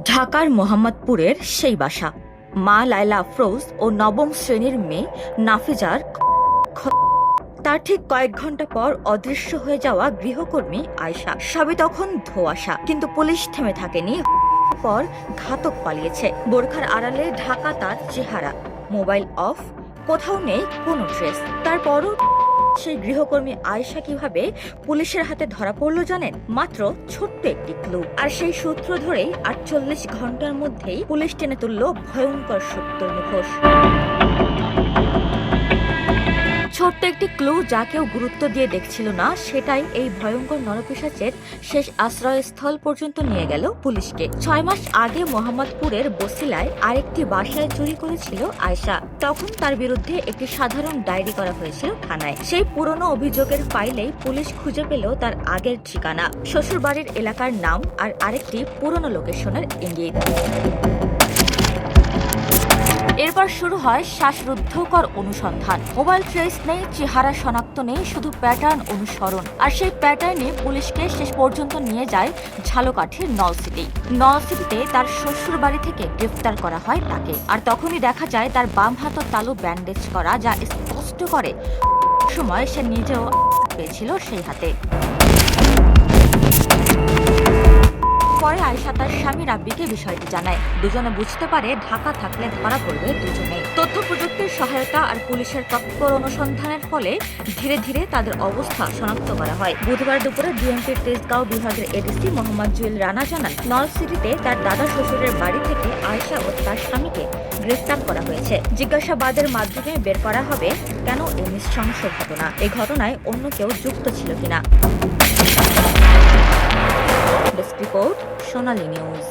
ঢাকার মোহাম্মদপুরের সেই বাসা। মা লায়লা আফরোজ ও নবম শ্রেণীর মেয়ে নাফিজার তার ঠিক কয়েক ঘন্টা পর অদৃশ্য হয়ে যাওয়া গৃহকর্মী আয়শা। সবই তখন ধোঁয়াশা, কিন্তু পুলিশ থেমে থাকেনি। পর ঘাতক পালিয়েছে। বোরখার আড়ালে ঢাকা তার চেহারা, মোবাইল অফ, কোথাও নেই কোনো ট্রেস। তারপরও সেই গৃহকর্মী আয়েশা কিভাবে পুলিশের হাতে ধরা পড়লো জানেন? মাত্র ছোট্ট একটি ক্লু। আর সেই সূত্র ধরেই ৪৮ ঘন্টার মধ্যেই পুলিশ টেনে তুলল ভয়ঙ্কর সত্যের মুখোশ। ছোট্ট একটি ক্লু যা কেউ গুরুত্ব দিয়ে দেখছিল না, সেটাই এই ভয়ঙ্কর নরপিশাচের শেষ আশ্রয়স্থল পর্যন্ত নিয়ে গেল পুলিশকে। ৬ মাস আগে মোহাম্মদপুরের বসিলায় আরেকটি বাসায় চুরি করেছিল আয়েশা। তখন তার বিরুদ্ধে একটি সাধারণ ডায়েরি করা হয়েছিল থানায়। সেই পুরনো অভিযোগের ফাইলেই পুলিশ খুঁজে পেল তার আগের ঠিকানা, শ্বশুরবাড়ির এলাকার নাম আর আরেকটি পুরনো লোকেশনের ইঙ্গিত। এরপর শুরু হয় শ্বাসরুদ্ধকর অনুসন্ধান। মোবাইল ট্রেস নেই, চেহারা শনাক্ত নেই, শুধু প্যাটার্ন অনুসরণ। আর সেই প্যাটার্নে পুলিশকে শেষ পর্যন্ত নিয়ে যায় ঝালকাঠির নলসিটিতে তার শ্বশুর বাড়ি থেকে গ্রেফতার করা হয় তাকে। আর তখনই দেখা যায় তার বাম হাতের তালু ব্যান্ডেজ করা, যা স্পষ্ট করে সময় সে নিজেও পেয়েছিল সেই হাতে। পরে আয়েশা তার স্বামী রাব্বিকে বিষয়টি জানায়। দুজনে বুঝতে পারে ঢাকা থাকলে ধরা পড়বে দুজনেই। তথ্য প্রযুক্তির সহায়তা আর পুলিশের তৎপর অনুসন্ধানের ফলে ধীরে ধীরে তাদের অবস্থা শনাক্ত করা হয়। বুধবার দুপুরে বিএনপির তেজগাঁও বিভাগের এডিসি মোহাম্মদ জুয়েল রানা জানান, নলসিটিতে তার দাদা শ্বশুরের বাড়ি থেকে আয়েশা ও তার স্বামীকে গ্রেফতার করা হয়েছে। জিজ্ঞাসাবাদের মাধ্যমে বের করা হবে কেন এই নৃশংস ঘটনা, এই ঘটনায় অন্য কেউ যুক্ত ছিল কিনা। ডেস্ক রিপোর্ট, সোনালী নিউজ।